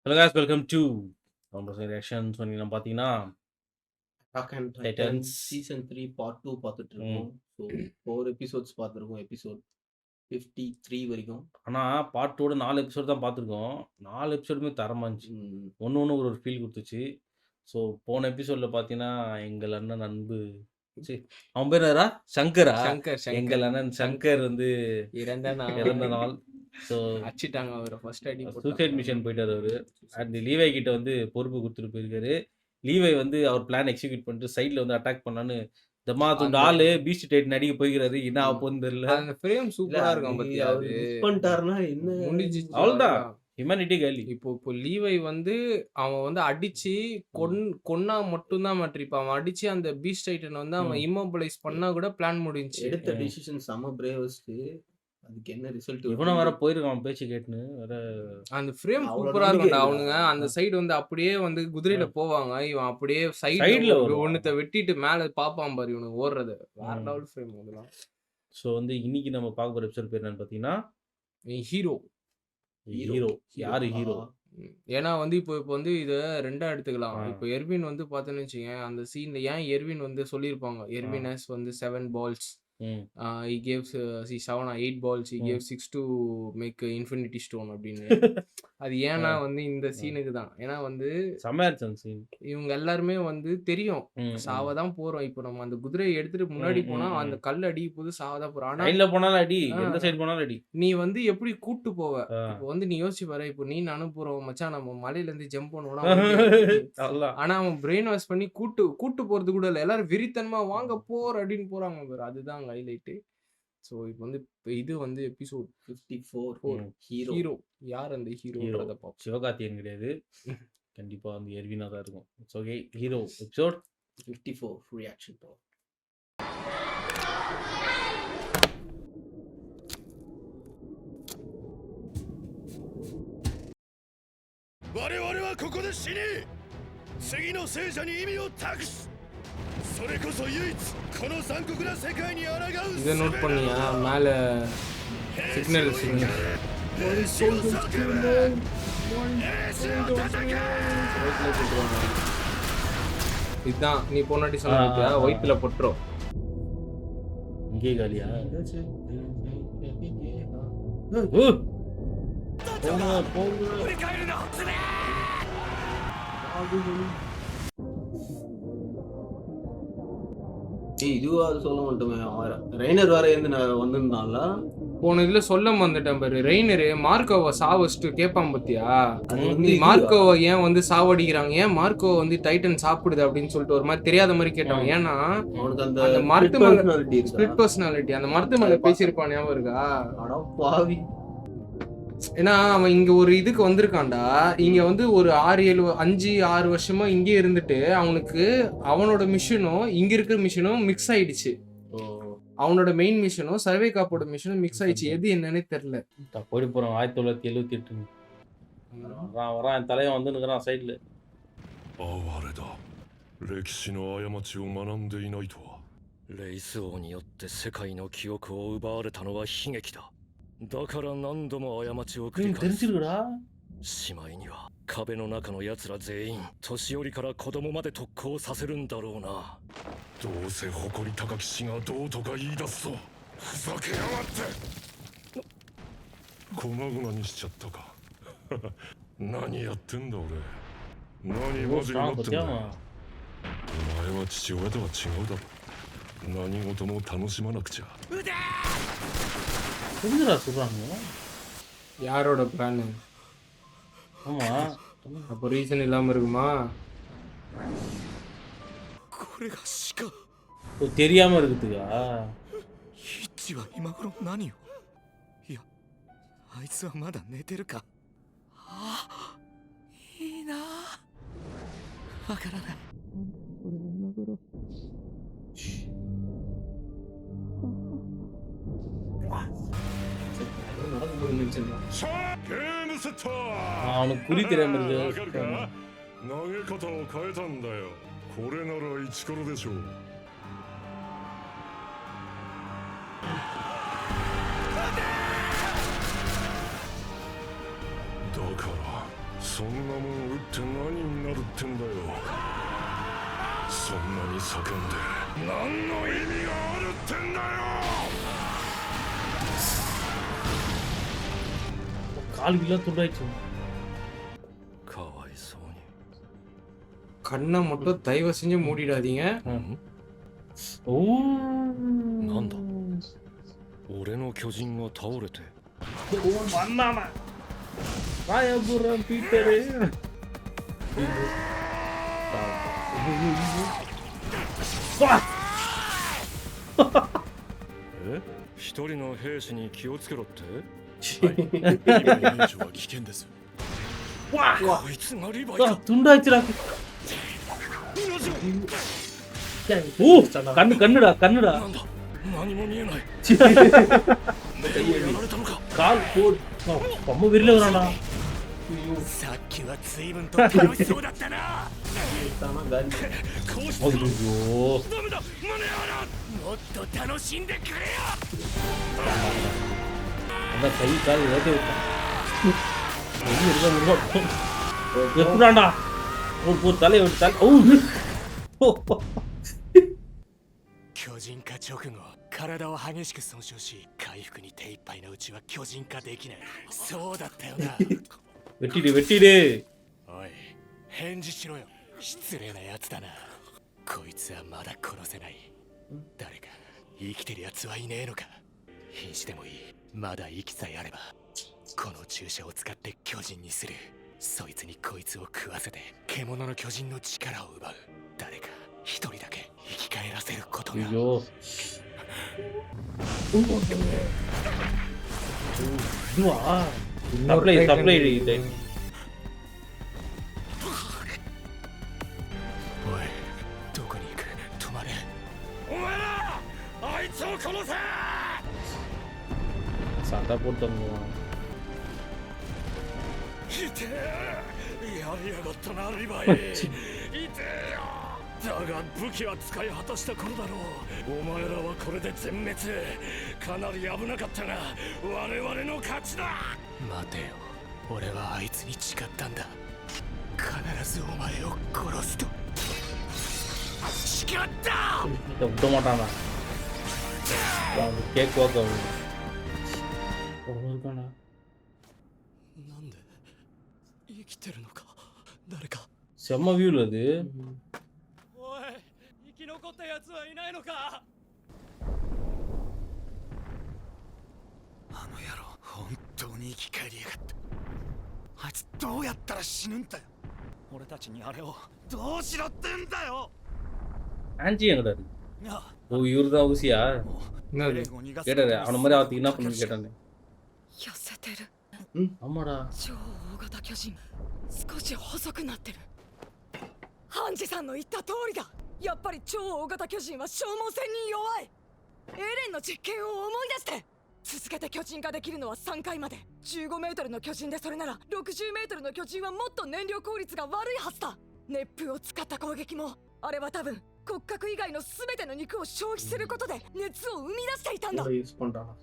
Hello guys welcome to reactions நம்ம பார்த்தீங்கன்னா attack and Titans Titans season 3 பார்ட் 2 பார்த்துட்டு இருக்கோம். ஸோ 4 எபிசோட்ஸ் பார்த்துருக்கோம். எபிசோட் 53 வரைக்கும். ஆனால் பார்ட் டூட 4 எபிசோட் தான் பார்த்துருக்கோம். 4 எபிசோடுமே தரமாக இருந்துச்சு. ஒன்று ஒரு ஃபீல் கொடுத்துச்சு. ஸோ போன எபிசோடில் பார்த்தீங்கன்னா எங்கள் அண்ணன் அன்பு அவன் பேர் யாரா சங்கரா எங்கள் அண்ணன் சங்கர் வந்து இறந்த நாள். ஸோ அடிச்சிட்டாங்க அவரை ஃபர்ஸ்ட் அடி சூசைட் மிஷன் போயிட்டார் அவரு. அந்த லீவை கிட்ட வந்து பொறுப்பு கொடுத்துட்டு போயிருக்காரு. லீவை வந்து அவர் பிளான் எக்ஸிக்யூட் பண்ணிட்டு சைடில் வந்து அட்டாக் பண்ணான்னு தமா துண்டு ஆளு பீஸ்ட் டைட் நடிக்க போய்க்கிறாரு. என்ன ஆக போகுதுன்னு தெரியல. அந்த ஃப்ரேம் சூப்பரா இருக்கும் பத்தியா. அவர் மிஸ் பண்ணிட்டாருன்னா என்ன முடிஞ்சு அவ்வளவுதான் ஹியூமனிட்டி கேலி. இப்போ லீவை வந்து அவன் வந்து அடிச்சு கொன்னா மட்டும்தான் மாற்றிப்பான். அவன் அடிச்சு அந்த பீஸ்ட் டைட்டன் வந்து அவன் இம்மோபிளைஸ் பண்ணா கூட பிளான் முடிஞ்சு. எடுத்த டிசிஷன் செம பிரேவஸ்ட். அதுக்கு என்ன ரிசல்ட்? இவனும் வேற போயிருக்கான் பேச்சு கேட்டுன்னு வேற. அந்த ஃப்ரேம் சூப்பரா இருக்கும்டா. அவனுங்க அந்த சைடு வந்து அப்படியே வந்து குதிரையில போவாங்க. இவன் அப்படியே சைடுல ஒண்ணுத்த வெட்டிட்டு மேல பாப்பான் பாரு இவனுக்கு ஓடுறது. வேற லெவல் ஃப்ரேம் அதெல்லாம். ஸோ வந்து இன்னைக்கு நம்ம பார்க்க போற எபிசோட் பேர் என்னன்னு பார்த்தீங்கன்னா ஹீரோ. யாரு ஹீரோ? ஏன்னா வந்து இப்போ வந்து இதை ரெண்டா எடுத்துக்கலாம். இப்போ எர்வின் வந்து பார்த்தோன்னு வச்சுக்கேன், அந்த சீன்ல ஏன் எர்வின் வந்து சொல்லியிருப்பாங்க, எர்வின் ஹஸ் வந்து 7 balls. He gives 7 or 8 balls. He gave 6 to make infinity stone அப்படின்னு. அது ஏன்னா வந்து இந்த சீனுக்கு தான். ஏன்னா வந்து இவங்க எல்லாருமே வந்து தெரியும் சாவதான் போறோம். இப்போ நம்ம அந்த குதிரையை எடுத்துட்டு முன்னாடி போனா அந்த கல் அடி போது சாவதான் போறோம். ஆனா போனாலும் அடி, எந்த சைடு போனாலும் அடி. நீ வந்து எப்படி கூட்டு போவ? இப்போ வந்து நீ யோசிச்சு பாரு. இப்போ நீ நானும் போறோம் மச்சான், நம்ம மலையில இருந்து ஜம்ப் பண்ணுவோம். ஆனா அவன் பிரெயின் வாஷ் பண்ணி கூட்டு போறது கூட இல்ல. எல்லாரும் விரித்தனமா வாங்க போற அப்படின்னு போறாங்க பாரு. அதுதான் ஹைலைட். சோ இப்போ வந்து இது வந்து எபிசோட் 54 ஹீரோ. யார் அந்த ஹீரோன்றத பாப்போம். சிவகார்த்தியன் கிடையாது, கண்டிப்பா வந்து எர்வினா தான் இருக்கும். சோ ஓகே, ஹீரோ எபிசோட் 54 ரியாக்ஷன் போ. 我々はここで死に次の聖者に意味を託す。それこそ唯一この残酷な世界に抗う。இதை நோட் பண்ணியா மேல சிக்னல் இதுதான் நீ போனாட்டி சொன்ன வயிற்றுல பொட்டுரும். இங்கே காலியா? இதுவா சொல்ல மாட்டோமே. ரெய்னர் வேற இருந்து வந்திருந்தான்ல. போன இதுல சொல்ல வந்துட்டேன் பாரு. ரெய்னரு மார்க்கோவை சாவச்சிட்டு கேட்பான் பத்தியா, மார்க்கோவை ஏன் வந்து சாவடிக்கிறாங்க, ஏன் மார்க்கோவை வந்து டைட்டன் சாப்பிடுது அப்படின்னு சொல்லிட்டு ஒரு மாதிரி தெரியாத மாதிரி கேட்டான். ஏன்னா அவனுக்கு அந்த மரத்து மேல ஸ்பிளிட் பர்சனாலிட்டி, அந்த மரத்து மேல பேசியிருப்பான் ஞாபகம் இருக்கா? பாவி. ஏன்னா அவன் இங்க ஒரு இதுக்கு வந்திருக்கான்டா. இங்க வந்து ஒரு 5-6 வருஷமா இங்கே இருந்துட்டு அவனுக்கு அவனோட மிஷனும் இங்க இருக்கிற மிஷனும் மிக்ஸ் ஆயிடுச்சு. அவனோட மெயின் மிஷனும் சர்வே காப்போட மிஷனும் மிக்ஸ் ஆயிடுச்சு. எது என்னன்னே தெரியல. போய் போறோம் 1978 வரான். என் தலைவன் வந்து நிற்கிறான் சைட்ல. 歴史の過ちを学んでいないとは。レイス王によって世界の記憶を奪われたのは悲劇だ。だから何度も過ちを繰り返す。しまいには壁の中の奴ら全員、年寄りから子供まで特攻させるんだろうな。どうせ誇り高き死がどうとか言い出すとふざけやがって。粉々にしちゃったか。何やってんだ俺。何マジになってんだ。お前は父親とは違うだろ。何事も楽しまなくちゃ。யாரோட பிளான்? ஆமா, அப்போ ரீசன் இல்லாம இருக்குமா? தெரியாம இருக்குதுக்கா? ヒッチは今頃何を？いや、あいつはまだ寝てるか。あ、いいな。わからない。俺今頃。ゲームセット。அவனுக்கு குறி தெரியாம இருக்கு. 投げ方を変えたんだよ。これならイチコロでしょう。だからそんなもん打って何になるってんだよ。そんなに叫んで何の意味があるってんだよ。 கால் கிலோ துண்டாயிடுச்சு. かわいそうに。 கண்ணை மட்டும் தயவு செஞ்சு மூடிடாதீங்க. ஓ なんだ俺の巨人が倒れて வந்தானா ராயபுரம் பீட்டரு. え一人の兵士に気をつけろって 今以上は危険です。 わこいつがリヴァイか துண்டாயிடுச்சுடா. ஓ கண்ணுடா கண்ணுடா. なんだ何も見えない目をやられたのか கால் போடு. ரொம்ப வெறியில வரானா. さっきは随分と楽しそうだったな。 こうし ஐயோ ダメだマネアラ もっと楽しんでくれよ。 அந்த கை கால் ஏதோ எப்படாண்டா ஒரு தலையை விட்டு தலை. ஓ 巨人化直後、体を激しく損傷し、回復に手一杯のうちは巨人化できない。そうだったよな。 வெட்டிடு வெட்டிடு. おい、返事しろよ。失礼なやつだな。こいつはまだ殺せない。誰か生きてるやつはいねえのか。瀕死でもいい。まだ息さえあれば、この注射を使って巨人にする。そいつにこいつを食わせて獣の巨人の力を奪う。誰か一人だけ生き返らせることが。 ஐயோ இதுவா சப்ளை இது. おい、どこに行く？止まれ。お前らあいつを殺せ சண்டை போட்டோம். いてえやりやがったなリヴァイいてえよだが武器は使い果たした頃だろうお前らはこれで全滅かなり危なかったが我々の勝ちだ待てよ、俺はあいつに誓ったんだ。必ずお前を殺すと誓った。 விட மாட்டானா கேக் வாக்க இருக்கானா. なんで生きてるのか誰か。 செம்ம வியூல அது. おい、生き残ったやつはいないのか。あの野郎、本当に生き返りやがった。あいつどうやったら死ぬんだよ。俺たちにあれをどうしろってんだよ。 ஆன்ஜி எங்கடா இருக்கு? な ஓ இவரு தான் ஊசியா? என்னது? கேட்டாரு அவன மாதிரி அவத்துக்கு என்ன பண்ணு கேட்டானே. 痩せてる。 ஆமாடா. 超大型巨人少し細くなってる。ハンジさんの言った通りだ。やっぱり超大型巨人は消耗戦に弱い。エレンの実験を思い出して。続けて巨人化できるのは3回まで。15メートルの巨人でそれなら60メートルの巨人はもっと燃料効率が悪いはずだ。熱風を使った攻撃もあれは多分骨格以外の全ての肉を消費することで熱を生み出していたんだ。யூஸ் பண்றானா.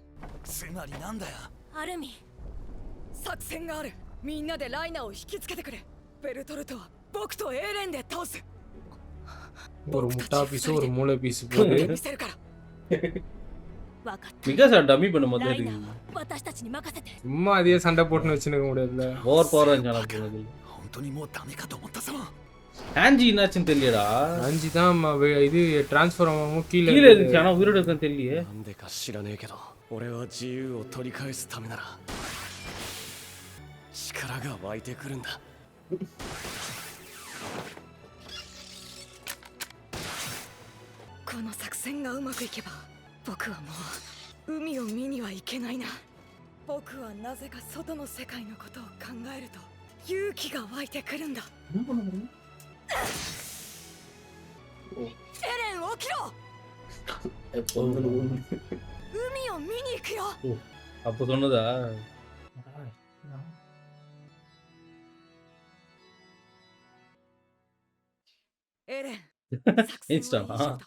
つまりなんだよ。アルミ作戦がある。みんなでライナーを引きつけてくれ。ベルトルトは僕とエーレンで倒す。 ஒரு முட்டா பீஸ் ஒரு மூளை பீஸ் 勝手 போட்டு に見せるから。分かった。 மிகாசா டம்மி பண்ண ラ மாதிரி イナ இருக்கு. ーは私たちに任せて。 சும்மா அதே சண்டை போட்டுன்னு வச்சுருக்க முடியாதுல்ல. ஓவர் பவரா இருந்துச்சானா போனது. 本当にもうダメかと思ったぞ。 ஆன்ஜி என்னாச்சுன்னு தெரியலடா. 5 தான் இது டிரான்ஸ்ஃபர் ஆகாம கீழே கீழே இருந்துச்சு ஆனா உயிரோட இருக்கான்னு தெரியலையே. なんでか知らねえけど、俺は自由を取り返すためなら力が湧いてくるんだ。この作戦がうまくいけば僕はもう海を見には行けないな。僕はなぜか外の世界のことを考えると勇気が湧いてくるんだ。என்ன பண்ண போறீங்க? エレン起きろ。 海を見に行くよ。 அப்ப சொன்னதா? エレン、作戦は以上したなだ。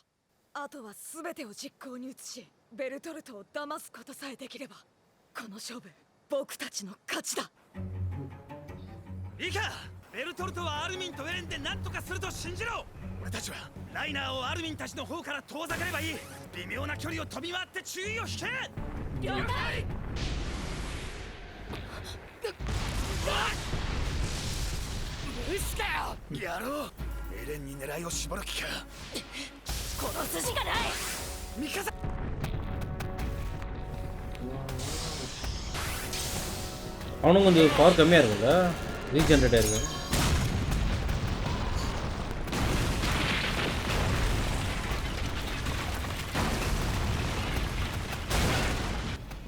あとは全てを実行に移し、ベルトルトを騙すことさえできれば、この勝負、僕たちの勝ちだ。いいか、ベルトルトはアルミンとエレンで何とかすると信じろ。俺たちはライナーをアルミンたちの方から遠ざければいい。微妙な距離を飛び回って注意を引け。了解。無視かよ。やろう。エレンに狙いを絞る気か。殺すしかない。ミカサ。 அவனும் கொஞ்சம் பவர் கம்மியாக இருக்கும்ல, ரீஜென்ரேட் ஆயிருக்கு.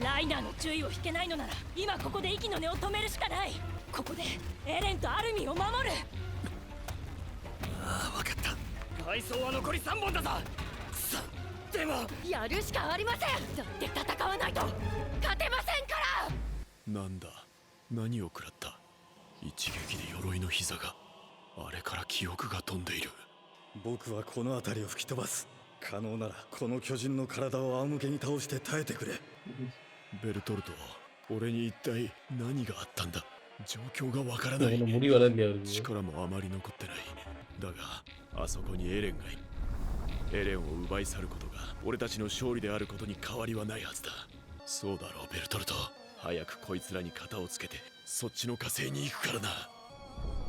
ライナーの注意を引けないのなら今ここで息の根を止めるしかない。ここでエレンとアルミンを守る。ああ、分かった。配送は残り3本だぞ。くそ、でもやるしかありません。だって戦わないと勝てませんから。なんだ、何を食らった。一撃で鎧の膝が。あれから記憶が飛んでいる。僕はこの辺りを吹き飛ばす。可能ならこの巨人の体を仰向けに倒して耐えてくれ。ベルトルト、俺に一体何があったんだ。状況がわからない。 முடி வளரலையா அவருக்கு? 力もあまり残ってない。だがあそこにエレンがいる。エレンを奪い去ることが俺たちの勝利であることに変わりはないはずだ。そうだろうベルトルト。早くこいつらに肩をつけてそっちの火星に行くからな。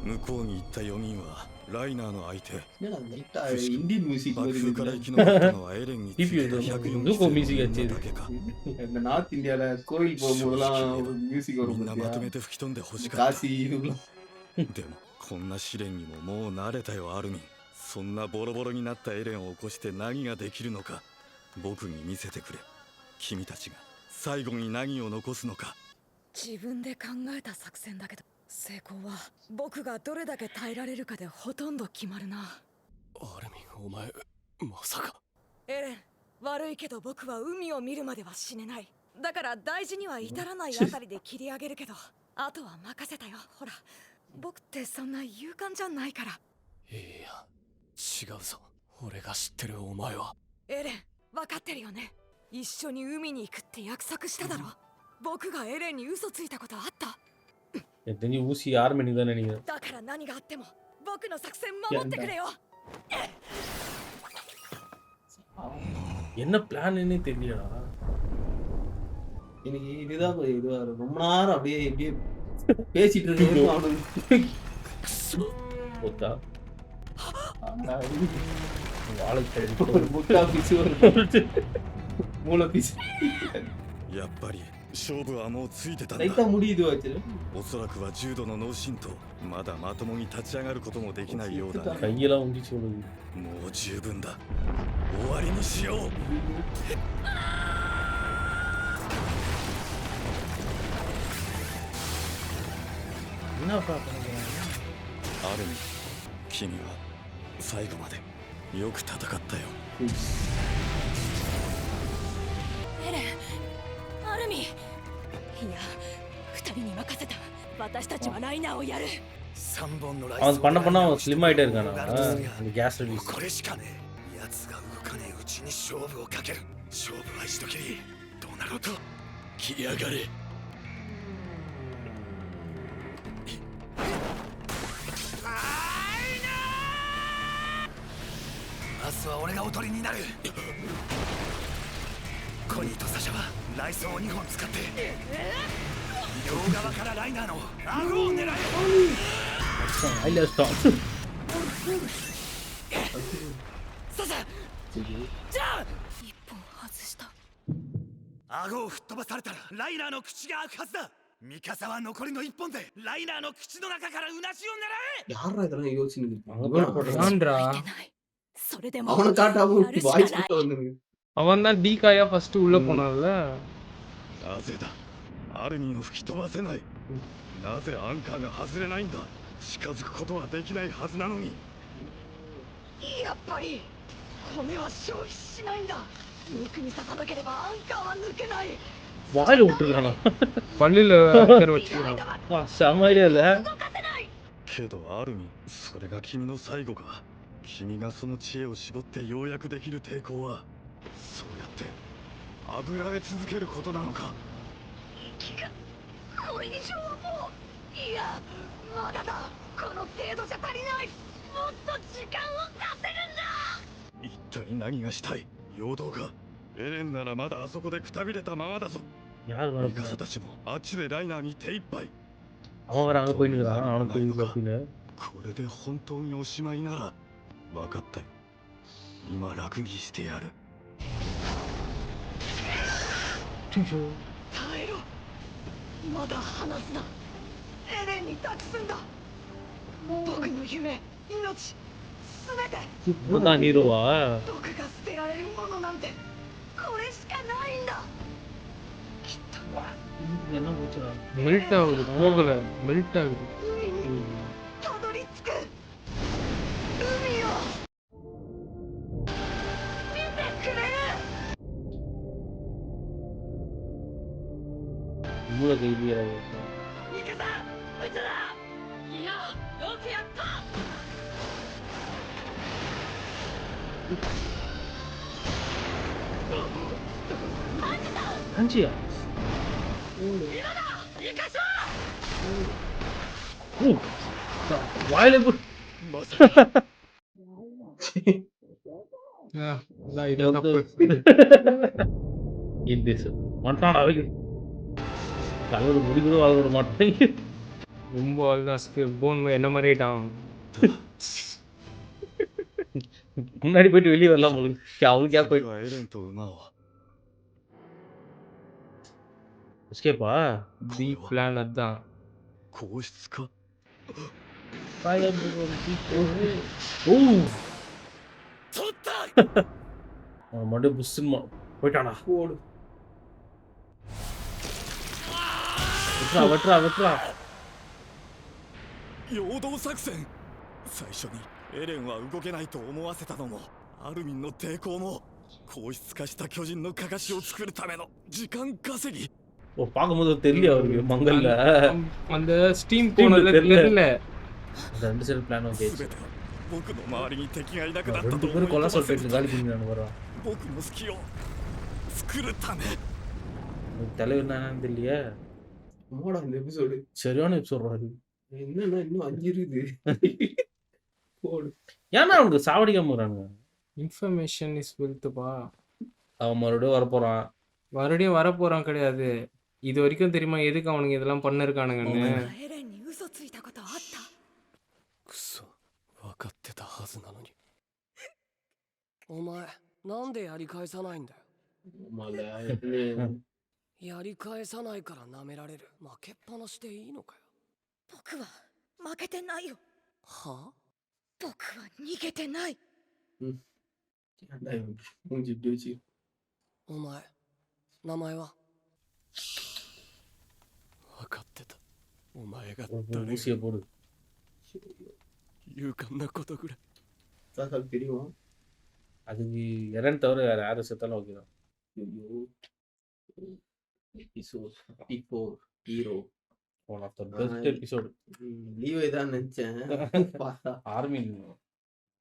向こうに行った4人はライナーの相手。 இந்தியன் மியூசிக் 幕府から生き残ったのはエレンについて TPU どこミュージックやってる? だけか。 இந்த நார்த் இந்தியால கோயில் போகும்போதெல்லாம் மியூசிக் みん வரும் なまと பாத்தியா? めて吹き飛んで欲しかった。 காசி இதுக்குலாம் でもこんな試練にももう慣れたよアルミン。そんなボロボロになったエレンを起こして何ができるのか僕に見せてくれ。君たちが最後に何を残すのか。自分で考えた作戦だけど成功は僕がどれだけ耐えられるかでほとんど決まるな。アルミン、お前まさか。エレン、悪いけど僕は海を見るまでは死ねない。だから大事には至らないあたりで切り上げるけどあとは任せたよ。ほら僕ってそんな勇敢じゃないから。いや違うぞ。俺が知ってるお前は。エレン、分かってるよね。一緒に海に行くって約束しただろ。僕がエレンに嘘ついたことあった？ எனக்கு தெரிஞ்சு ஊசி யார் மணி தான் நினைக்கிறேன். だから何があっても僕の作戦守ってくれよ。 என்ன பிளான்னு தெரியலடா. எனக்கு இதுதான் இதுவா இருக்கும். ரொம்ப நேரம் அப்படியே இப்படியே பேசிட்டு இருக்கேன் அவனுக்கு. போத்தா ஒரு முட்டா பீஸ் ஒரு மூளை பீஸ். やっぱり勝負はもうついてたんだ。 லைட்டா முடி இதுவா வச்சிரு. おそらくは重度の脳震盪。まだまともに立ち上がることもできないようだね。 கையெல்லாம் உண்டிச்சு ஓடுது. もう十分だ。終わりにしよう。என்னப்பா பண்ணுறாங்க? アルミン、君は最後までよく戦ったよ。 エレン、アルミン。いや、二人に任せた。私たちはライナーをやる。 3本のライஅவன் பண்ண பண்ண அவன் ஸ்லிம் ஆயிட்டே இருக்கானா? அந்த கேஸ் ரிலீஸ். これしかねえ。奴が動かねえうちに勝負をかける。勝負は一度きり。どうなろうと来やがれ。明日は俺がおとりになる。コニーとサシャは雷装を2本使って両側からライナーの顎を狙え。 ஐல ஸ்டாப். サシャじゃあ一本外した。顎を吹っ飛ばされたらライナーの口が開くはずだ。ミカサは残りの1本でライナーの口の中からうなじを狙え。 யாரா இதெல்லாம் யோசிச்சுட்டு அங்க போய் போடுறான். இருக்காங்க? ஆண்ட்ரா それでも அவனை காட்டாம やるしか வாய்ஸ் ない மட்டும் வந்துருக்கு. அவன் தான் டீகாயா ஃபர்ஸ்ட் உள்ள போனான்ல. なぜだ。アルミンを吹き飛ばせない。なぜアンカーが外れないんだ。近づくことはできないはずなのに。やっぱり米は消費しないんだ。肉に刺さなければアンカーは抜けない。 வாயில விட்டுருக்கானா? பல்லில அக்கர் வச்சுக்கிறான். わ、செம ஐடியா இல்ல? けどアルミン、それが君の最後か。君がその知恵を絞ってようやくできる抵抗は、そうやって炙られ続けることなのか。息がこれ以上はもういやまだだ。この程度じゃ足りない。もっと時間を稼ぐんだ。一体何がしたい？陽動か？エレンならまだあそこでくたびれたままだぞ。 யார் ミ வர カサたちもあっちでライナーに手一杯。 அவன் வேற அங்கே போயின்னு இருக்கான் அவனுக்கு தெரியுது அப்படின்னு これで本当におしまいなら分かったよ。今楽にしてやる。 耐えろ。まだ離すな。エレンに託すんだ。僕の夢、命、すべて இவன்தான் ஹீரோவா 僕が捨てられるものなんてこれしかないんだ。きっと என்ன போச்சுடா மெல்ட் ஆகுது போகல மெல்ட் ஆகுது 海にたどり着く。海を見てくれ。 மூளை கைதியா ミカサ、撃つな。いや、よくやった。 அஞ்சியா 今だ、行かしょう。 ஓ வாயில போட்டு まさか அதான் இது தப்பு இந்த மாட்டான் அவைக்கு தலைவர் முடி கூட வாழ விட மாட்டேங்க ரொம்ப அதுதான் போன் என்ன மாதிரி ஆயிட்டான் முன்னாடி போயிட்டு வெளியே வரலாம் உங்களுக்கு அவனுக்கே 次 போயிட்டு はエレンと馬を எஸ்கேப்பா பி பிளான் அதுதான் 皇室か？ ஓ 取った அவன் மட்டும் புஷ்ன்னு போயிட்டானா போடு. வெட்டுறா வெட்டுறா வெட்டுறா 陽動作戦。最初にエレンは動けないと思わせたのもアルミンの抵抗も硬質化した巨人のかかしを作るための時間稼ぎ。 ஓ பார்க்கும்போது தெரியல அவருக்கு மங்கல்ல அந்த ஸ்டீம் போனதுல தெரியல. தெரியல அந்த ரெண்டு சைடு பிளான் ஓகே 全ては僕の周りに敵がいなくなった ரெண்டு と பேரும் 思い கொல்ல 込ませ சொல்லிட்டு る காலி பண்ணிடுறானு வரோம் 僕の隙を作るため。 தலைவர் என்னன்னு தெரியலையே என்னடா இந்த எபிசோடு? சரியான எபிசோட் அது என்னன்னா இன்னும் 5 இருக்குது. போடு. ஏன்னா அவனுக்கு சாவடிக்காம இருக்கிறானுங்க இன்ஃபர்மேஷன் இஸ் வெல்த்பா அவன் மறுபடியும் வரப்போறான் மறுபடியும் வரப்போறான் கிடையாது இது வரைக்கும் தெரியுமா எதுக்கு அவனுங்க இதெல்லாம் பண்ணிருக்கானுங்கன்னு エレンに嘘ついたことあった。くそ分かってたはずなのにお前なんでやり返さないんだよ ஆமால, என்ன? やり返さないから舐められる負けっぱなしでいいのかよ僕は負けてないよ。は僕は逃げてない。 ஏன்டா இவன் மூஞ்சி இப்படி வச்சு? お前名前は分かってたお前が ஊசியை போடு 勇敢なことぐらい சாசாக்கு தெரியுமா? அதுக்கு இறன் தவிர வேற யாரும் செத்தாலும் ஓகே தான் ஐயோ. Episode 54 hero. One of the best episode லீவை தான் நினைச்சேன். பார்த்தா ஆர்மி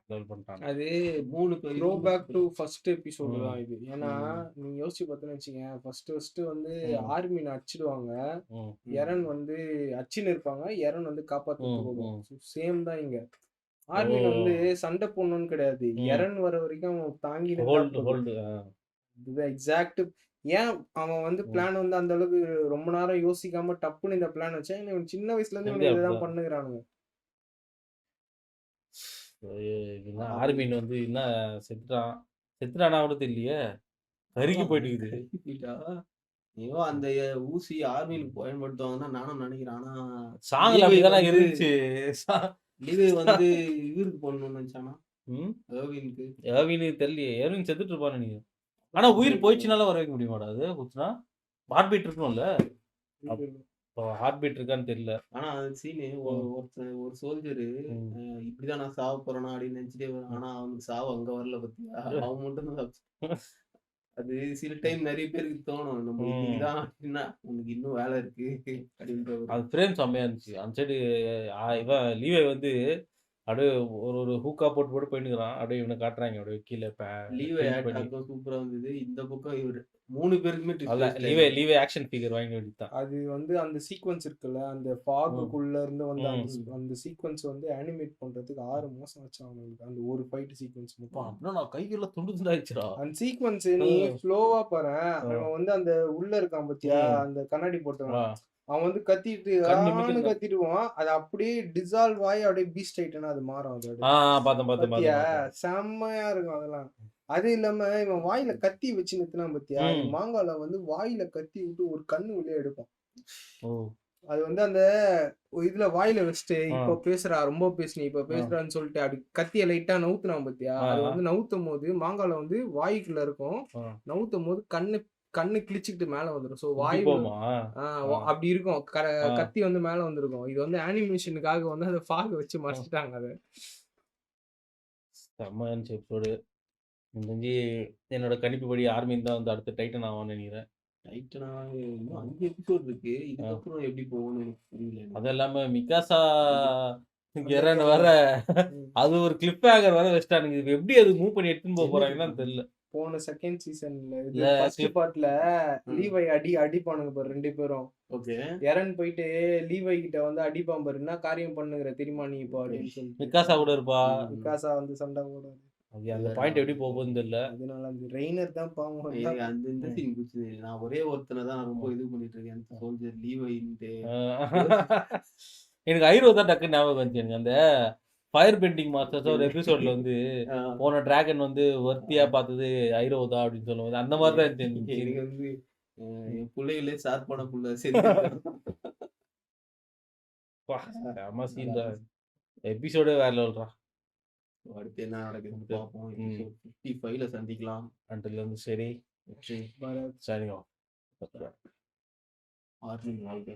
லெவல் பண்ணிட்டாங்க அது 3 throwback to first episode தான் இது ஏன்னா நீங்க யோசிச்சு பார்த்தீங்கன்னு வச்சுக்கங்க ஃபர்ஸ்ட் வந்து ஆர்மின் அடிச்சிடுவாங்க ம். எரன் வந்து அச்சின்னு இருப்பாங்க எரன் வந்து காப்பாத்திட்டு ம், போகும் சேம் தான் இங்க ஆர்மின் வந்து சண்டை போடணும்னு கிடையாது எரன் வர வரைக்கும் அவன் தாங்கி ஹோல்டு ஹோல்டு இதுதான் எக்ஸாக்ட் ஏன் அவன் வந்து பிளான் வந்து அந்த அளவுக்கு ரொம்ப நேரம் யோசிக்காம டப்புன்னு இந்த பிளான் வச்சா இவன் சின்ன வயசுல இருந்து இவன் இதுதான் பண்ணுகிறானுங்க ஆர்மின் வந்து என்ன செத்துட்டானா கூட தெரியலையே கருகி போயிட்டு இருக்குது ஐயோ அந்த ஊசி ஆர்மிலுக்கு பயன்படுத்துவாங்கன்னா நானும் நினைக்கிறேன். ஆனா சாங்கல் அப்படிதானே இருந்துச்சு லீவை வந்து இவருக்கு போடணும்னு நினைச்சானா ம் ஏர்வினுக்கு. ஏர்வினுக்கு தெரியலையே ஏர்வின் செத்துட்டு இருப்பான்னு நீங்க ஆனா உயிர் போயிடுச்சுனால வர வைக்க முடிய மாட்டாது குத்துனா ஹார்ட் பீட் இருக்கணும்ல இப்போ ஹார்ட் பீட் இருக்கான்னு தெரியல ஆனா அந்த சீனு ஒரு சோல்ஜரு இப்படிதான் நான் சாவ போறேனா அப்படின்னு நினைச்சிட்டே வரும். ஆனா அவனுக்கு சாவு அங்க வரல பத்தியா, அவன் மட்டும் தான் தப்பிச்சான். அது சில டைம் நிறைய பேருக்கு தோணும் நம்ம இதுதான் அப்படின்னா உனக்கு இன்னும் வேலை இருக்கு அப்படின்ற அது ஃப்ரேம் செம்மையா இருந்துச்சு அந்த சைடு இவன் லீவை வந்து அப்படியே ஒரு ஹூக்கா போட்டு போட்டு போயிட்டுக்கிறான். அப்படியே இவனை காட்டுறாங்க. அப்படியே கீழே லீவை ட்விங்க் பண்ணி. அட்டாக்கும் சூப்பரா இருந்தது. இந்த பக்கம் இவரு 3 பேருக்குமே அதான் ட்விஸ்ட் லீவே ஆக்ஷன் ஃபிகர் வாங்கி வேண்டியதுதான். அது வந்து அந்த சீக்வன்ஸ் இருக்குல்ல, அந்த ம். ஃபாகுக்குள்ள இருந்து வந்து அந்த ம். அந்த சீக்வன்ஸ் வந்து அனிமேட் பண்றதுக்கு 6 மாசம் ஆச்சு அவனுக்கு. அந்த ஒரு ஃபைட் சீக்வன்ஸ் அப்பா, மட்டும். அப்படின்னா நான் கைகள்லாம் துண்டு துண்டாயிடுச்சுடா. அந்த சீக்வன்ஸ் நீ ஃப்ளோவா பாரேன். அவன் வந்து அந்த உள்ள இருக்கான் பாத்தியா, ம். அந்த கண்ணாடி ஆ. போட்டவன். அவன் வந்து கத்திட்டு கண்ணு ஆன்னு இமைக்குது. கத்திடுவான். அது அப்படியே டிசால்வ் ஆகி அப்படியே பீஸ்ட் ஆயிட்டனா அது மாறும் அதோட. பார்த்தேன் பாத்தியா பார்த்தேன். செம்மையா இருக்கும் அதெல்லாம். அது இல்லாம இவன் வாயில கத்தி வச்சு நிறுத்தினான் பாத்தியா, அது ம். மாங்கால வந்து வாயில கத்தி விட்டு ஒரு கண்ணு வெளியே எடுக்கும். ஓ. அது வந்து அந்த இதுல வாயில வச்சுட்டு ஆ. இப்ப பேசுறா, ரொம்ப பேசுனி, இப்ப ஆ. பேசுறான்னு சொல்லிட்டு அப்படி கத்திய லைட்டா நவுத்துனான் பாத்தியா, ஆ. அது வந்து நவுத்தும் போது மாங்கால வந்து வாய்க்குள்ள இருக்கும். ஆ. நவுத்தும் போது கண்ணு கண்ணு கிழிச்சுக்கிட்டு மேல வந்துடும். ஸோ இப்படி வாய் போகுமா? அப்படி இருக்கும். ஆ. கத்தி வந்து மேல வந்திருக்கும். இது வந்து அனிமேஷனுக்காக வந்து அதை ஃபாக வச்சு ஆ. மறைச்சிட்டாங்க அதை. செம்ம இருந்துச்சு எபிசோடு. எனக்கு தெரிஞ்சு என்னோட கணிப்புப்படி ஆர்மின் தான் வந்து அடுத்த டைட்டன் ஆவான்னு நினைக்கிறேன். டைட்டனா இன்னும் 5 எபிசோட் இருக்கு. ஆ. இதுக்கப்புறம் எப்படி போகும்னு எனக்கு புரியல எனக்கு. அது இல்லாம மிகாசா அந்த எரன் வேற ம். அது ஒரு கிளிப் ஹேங்கர் வேற வச்சுட்டானுங்க. இது எப்படி அது மூவ் பண்ணி எடுத்துன்னு போக என்னது போறாங்கன்னு தெரியல. போன செகண்ட் சீசன்ல இது இல்ல ஃபர்ஸ்ட் கிளிப் பார்ட்ல ம். லீவை அடிப்பானுங்க பாரு 2 பேரும். ஓகே. எரன் போயிட்டு லீவை கிட்ட வந்து அடிப்பான் பாரு, என்ன காரியம் பண்ணுங்கிற தெரியுமா நீ இப்போ அப்படின்னு சொல்லிட்டு. மிகாசா கூட இருப்பா. ம். மிகாசா வந்து சண்டை போடாது. அது அந்த வேற பாயிண்ட் எப்படி போக போகுதுன்னு தெரியல. அதனால அந்த ரெய்னர் தான் பாவம் எனக்கு எல்லாம். அந்த இந்த ம். சீன் பிடிச்சது. நான் ஒரே ஒருத்தனை தான் நான் ரொம்ப ம். இது பண்ணிட்டு இருக்கேன். சோல்ஜர் லீவைன்ட்டு. எனக்கு ஐரோ தான் டக்குன்னு ஞாபகம் வந்துச்சு. எனக்கு அந்த ஃபயர் பெண்டிங் மாஸ்டர்ஸ் ஒரு எபிசோட்ல வந்து ஆ. போன டிராகன் வந்து ஒர்த்தியா பார்த்தது ஐரோ தான் அப்படின்னு சொல்லும்போது அந்த மாதிரி தான் இருந்துச்சு எனக்கு எனக்கு scene. வந்து ம். என் புள்ளைகளே ஷார்ப்பான புள்ள செஞ்சிருக்கான். பா, செம சீன் தான். எபிசோடே வேற லெவல்ரா. அடுத்து என்ன நடக்குதுன்னு அடுத்து பார்ப்போம். ம். எபிசோட் 55ல சந்திக்கலாம். அன்டில் வந்து சரி வெற்றி பரத் சைனிங் ஆஃப். ஆர்மி வாழ்க.